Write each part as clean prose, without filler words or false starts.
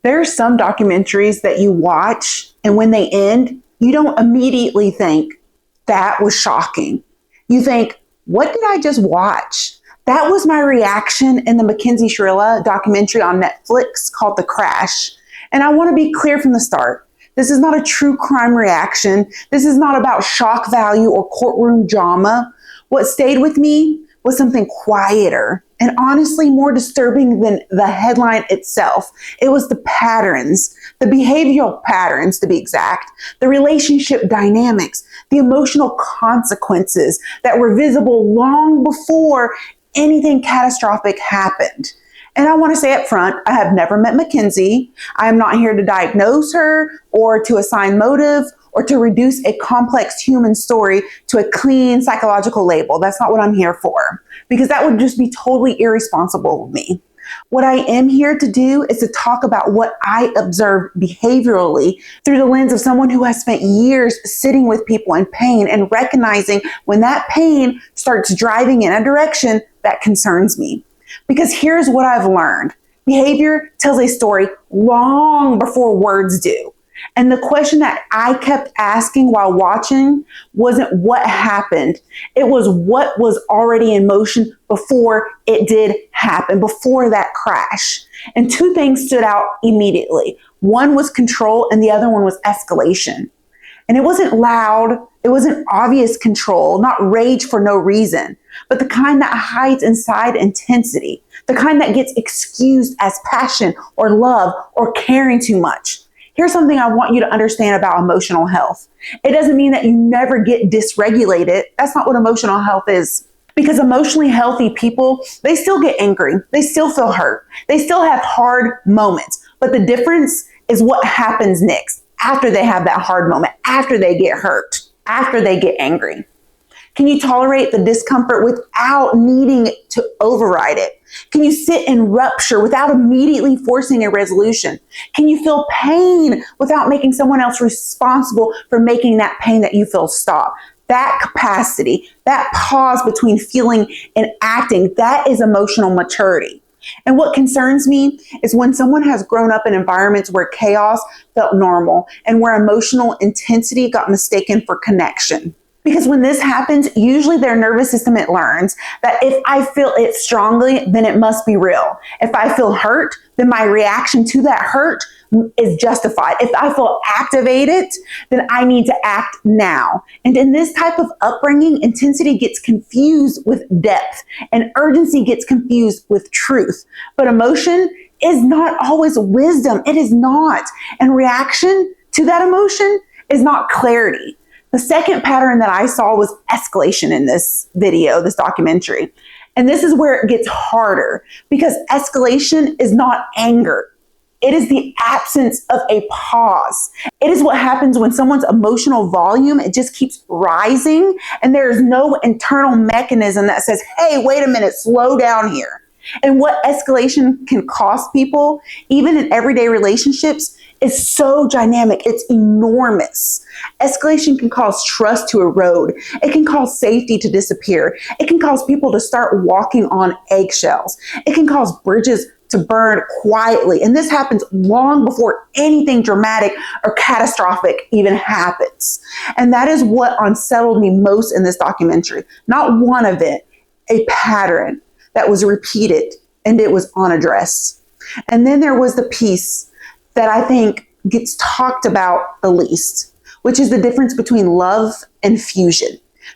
There are some documentaries that you watch, and when they end, you don't immediately think, that was shocking. You think, what did I just watch? That was my reaction in the McKenzie Shirilla documentary on Netflix called The Crash. And I want to be clear from the start. This is not a true crime reaction. This is not about shock value or courtroom drama. What stayed with me was something quieter and honestly more disturbing than the headline itself. It was the patterns, the behavioral patterns to be exact, the relationship dynamics, the emotional consequences that were visible long before anything catastrophic happened. And I want to say up front, I have never met McKenzie. I am not here to diagnose her or to assign motive or to reduce a complex human story to a clean psychological label. That's not what I'm here for, because that would just be totally irresponsible of me. What I am here to do is to talk about what I observe behaviorally through the lens of someone who has spent years sitting with people in pain and recognizing when that pain starts driving in a direction that concerns me. Because here's what I've learned. Behavior tells a story long before words do. And the question that I kept asking while watching wasn't what happened. It was what was already in motion before it did happen, before that crash. And two things stood out immediately. One was control and the other one was escalation. And it wasn't loud, it wasn't obvious control, not rage for no reason, but the kind that hides inside intensity, the kind that gets excused as passion or love or caring too much. Here's something I want you to understand about emotional health. It doesn't mean that you never get dysregulated. That's not what emotional health is. Because emotionally healthy people, they still get angry. They still feel hurt. They still have hard moments. But the difference is what happens next after they have that hard moment, after they get hurt, after they get angry. Can you tolerate the discomfort without needing to override it? Can you sit in rupture without immediately forcing a resolution? Can you feel pain without making someone else responsible for making that pain that you feel stop? That capacity, that pause between feeling and acting, that is emotional maturity. And what concerns me is when someone has grown up in environments where chaos felt normal and where emotional intensity got mistaken for connection. Because when this happens, usually their nervous system, it learns that if I feel it strongly, then it must be real. If I feel hurt, then my reaction to that hurt is justified. If I feel activated, then I need to act now. And in this type of upbringing, intensity gets confused with depth and urgency gets confused with truth. But emotion is not always wisdom. It is not. And reaction to that emotion is not clarity. The second pattern that I saw was escalation in this video, this documentary. And this is where it gets harder because escalation is not anger. It is the absence of a pause. It is what happens when someone's emotional volume, it just keeps rising and there's no internal mechanism that says, hey, wait a minute, slow down here. And what escalation can cost people, even in everyday relationships, is so dynamic. It's enormous. Escalation can cause trust to erode. It can cause safety to disappear. It can cause people to start walking on eggshells. It can cause bridges to burn quietly. And this happens long before anything dramatic or catastrophic even happens. And that is what unsettled me most in this documentary. Not one event, a pattern that was repeated and it was unaddressed. And then there was the piece that I think gets talked about the least, which is the difference between love and fusion.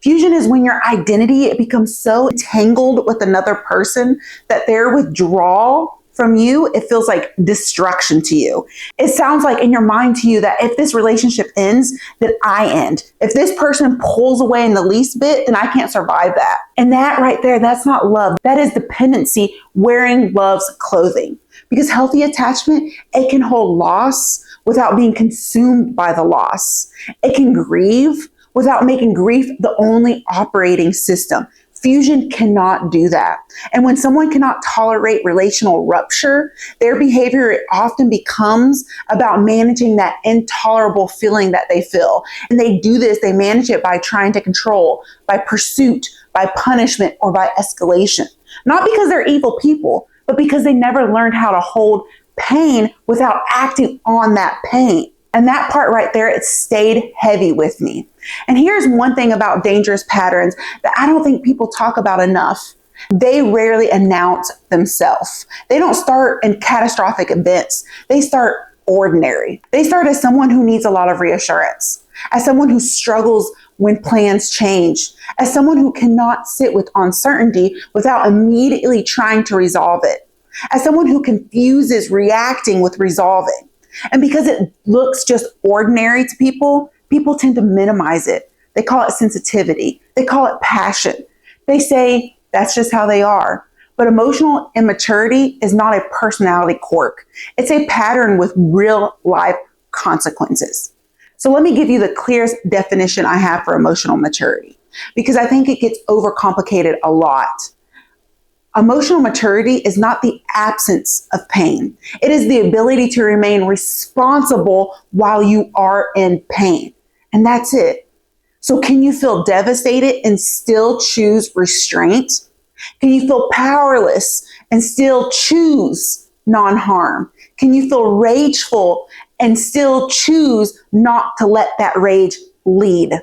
Fusion is when your identity, it becomes so entangled with another person that their withdrawal from you, it feels like destruction to you. It sounds like in your mind to you that if this relationship ends, then I end. If this person pulls away in the least bit, then I can't survive that. And that right there, that's not love. That is dependency wearing love's clothing. Because healthy attachment, it can hold loss without being consumed by the loss. It can grieve without making grief the only operating system. Fusion cannot do that. And when someone cannot tolerate relational rupture, their behavior it often becomes about managing that intolerable feeling that they feel. And they do this, they manage it by trying to control, by pursuit, by punishment, or by escalation. Not because they're evil people, but because they never learned how to hold pain without acting on that pain. And that part right there, it stayed heavy with me. And here's one thing about dangerous patterns that I don't think people talk about enough. They rarely announce themselves. They don't start in catastrophic events. They start ordinary. They start as someone who needs a lot of reassurance, as someone who struggles when plans change, as someone who cannot sit with uncertainty without immediately trying to resolve it, as someone who confuses reacting with resolving. And because it looks just ordinary to people, people tend to minimize it. They call it sensitivity. They call it passion. They say that's just how they are. But emotional immaturity is not a personality quirk. It's a pattern with real life consequences. So let me give you the clearest definition I have for emotional maturity, because I think it gets overcomplicated a lot. Emotional maturity is not the absence of pain. It is the ability to remain responsible while you are in pain. And that's it. So can you feel devastated and still choose restraint? Can you feel powerless and still choose non-harm? Can you feel rageful and still choose not to let that rage lead?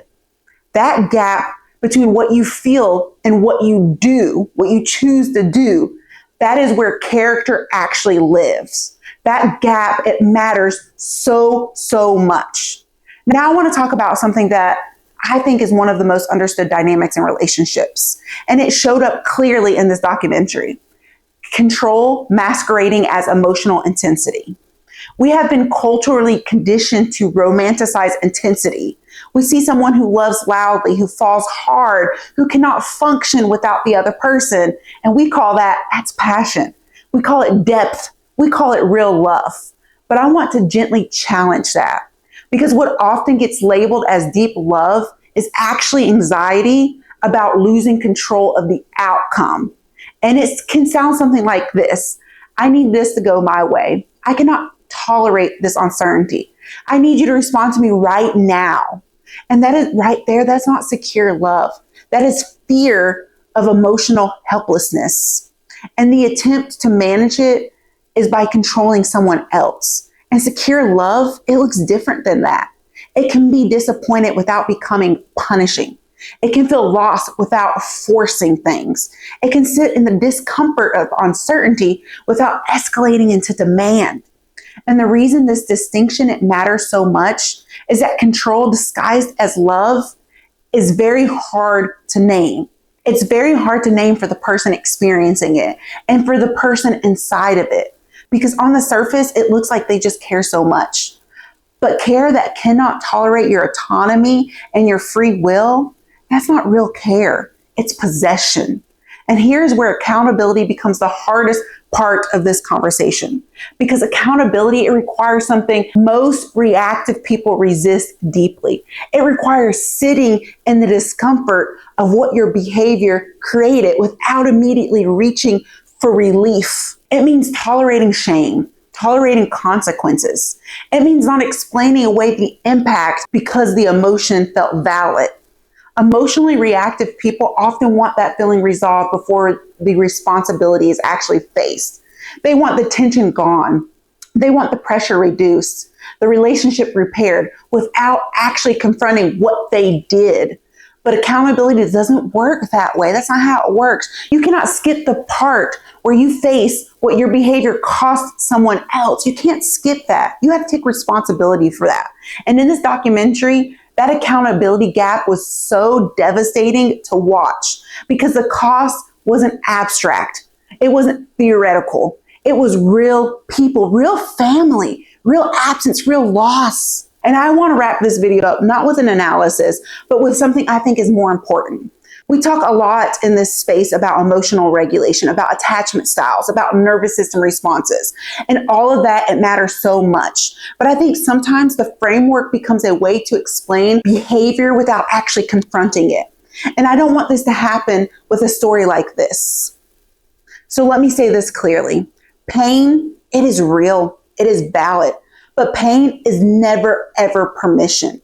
That gap between what you feel and what you do, what you choose to do, that is where character actually lives. That gap, it matters so much. Now I want to talk about something that I think is one of the most understood dynamics in relationships. And it showed up clearly in this documentary. Control masquerading as emotional intensity. We have been culturally conditioned to romanticize intensity. We see someone who loves loudly, who falls hard, who cannot function without the other person. And we call that's passion. We call it depth. We call it real love. But I want to gently challenge that. Because what often gets labeled as deep love is actually anxiety about losing control of the outcome. And it can sound something like this. I need this to go my way. I cannot tolerate this uncertainty. I need you to respond to me right now. And that is right there. That's not secure love. That is fear of emotional helplessness. And the attempt to manage it is by controlling someone else. And secure love, it looks different than that. It can be disappointed without becoming punishing. It can feel lost without forcing things. It can sit in the discomfort of uncertainty without escalating into demand. And the reason this distinction, it matters so much, is that control disguised as love is very hard to name. It's very hard to name for the person experiencing it and for the person inside of it. Because on the surface, it looks like they just care so much. But care that cannot tolerate your autonomy and your free will, that's not real care. It's possession. And here's where accountability becomes the hardest part of this conversation. Because accountability, it requires something most reactive people resist deeply. It requires sitting in the discomfort of what your behavior created without immediately reaching for relief. It means tolerating shame, tolerating consequences. It means not explaining away the impact because the emotion felt valid. Emotionally reactive people often want that feeling resolved before the responsibility is actually faced. They want the tension gone. They want the pressure reduced, the relationship repaired without actually confronting what they did. But accountability doesn't work that way. That's not how it works. You cannot skip the part where you face what your behavior cost someone else. You can't skip that. You have to take responsibility for that. And in this documentary, that accountability gap was so devastating to watch because the cost wasn't abstract. It wasn't theoretical. It was real people, real family, real absence, real loss. And I want to wrap this video up, not with an analysis, but with something I think is more important. We talk a lot in this space about emotional regulation, about attachment styles, about nervous system responses, and all of that, it matters so much. But I think sometimes the framework becomes a way to explain behavior without actually confronting it. And I don't want this to happen with a story like this. So let me say this clearly. Pain, it is real, it is valid, but pain is never, ever permission.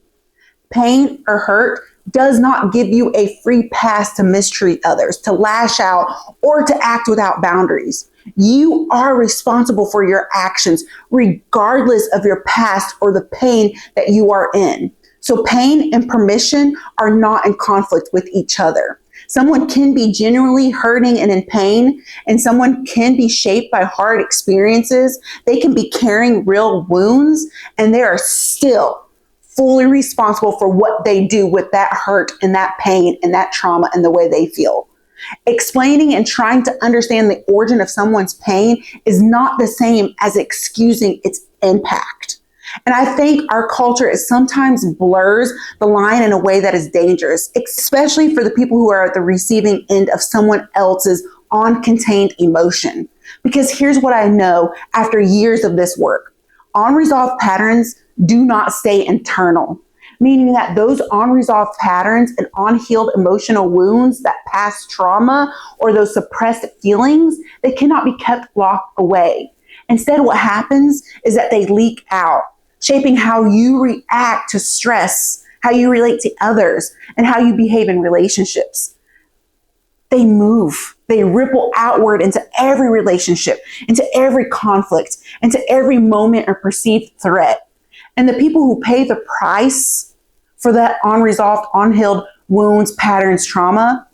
Pain or hurt does not give you a free pass to mistreat others, to lash out, or to act without boundaries. You are responsible for your actions, regardless of your past or the pain that you are in. So pain and permission are not in conflict with each other. Someone can be genuinely hurting and in pain, and someone can be shaped by hard experiences. They can be carrying real wounds, and they are still fully responsible for what they do with that hurt and that pain and that trauma and the way they feel. Explaining and trying to understand the origin of someone's pain is not the same as excusing its impact. And I think our culture is sometimes blurs the line in a way that is dangerous, especially for the people who are at the receiving end of someone else's uncontained emotion. Because here's what I know after years of this work. Unresolved patterns do not stay internal, meaning that those unresolved patterns and unhealed emotional wounds, that past trauma or those suppressed feelings, they cannot be kept locked away. Instead, what happens is that they leak out, shaping how you react to stress, how you relate to others, and how you behave in relationships. They move, they ripple outward into every relationship, into every conflict, into every moment or perceived threat. And the people who pay the price for that unresolved, unhealed wounds, patterns, trauma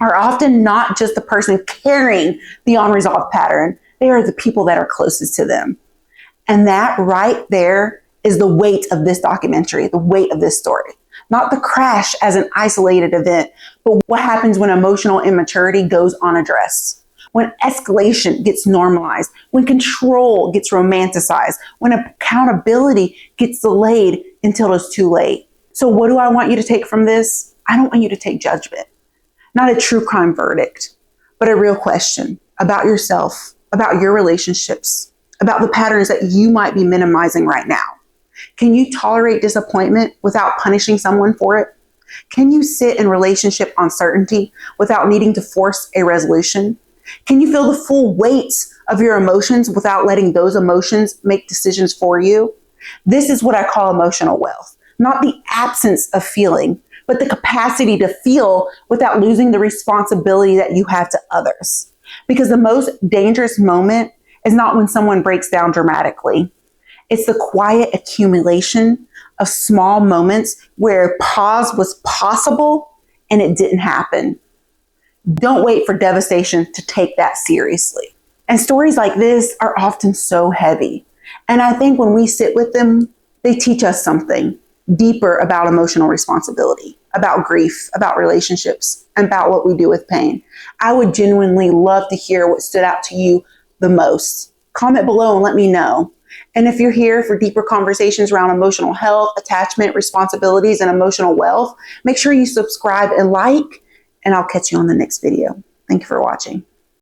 are often not just the person carrying the unresolved pattern. They are the people that are closest to them. And that right there is the weight of this documentary, the weight of this story. Not the crash as an isolated event, but what happens when emotional immaturity goes unaddressed, when escalation gets normalized, when control gets romanticized, when accountability gets delayed until it's too late. So what do I want you to take from this? I don't want you to take judgment, not a true crime verdict, but a real question about yourself, about your relationships, about the patterns that you might be minimizing right now. Can you tolerate disappointment without punishing someone for it? Can you sit in relationship uncertainty without needing to force a resolution? Can you feel the full weight of your emotions without letting those emotions make decisions for you? This is what I call emotional wealth, not the absence of feeling, but the capacity to feel without losing the responsibility that you have to others. Because the most dangerous moment is not when someone breaks down dramatically. It's the quiet accumulation of small moments where pause was possible and it didn't happen. Don't wait for devastation to take that seriously. And stories like this are often so heavy. And I think when we sit with them, they teach us something deeper about emotional responsibility, about grief, about relationships, and about what we do with pain. I would genuinely love to hear what stood out to you the most. Comment below and let me know. And if you're here for deeper conversations around emotional health, attachment, responsibilities, and emotional wealth, make sure you subscribe and like, and I'll catch you on the next video. Thank you for watching.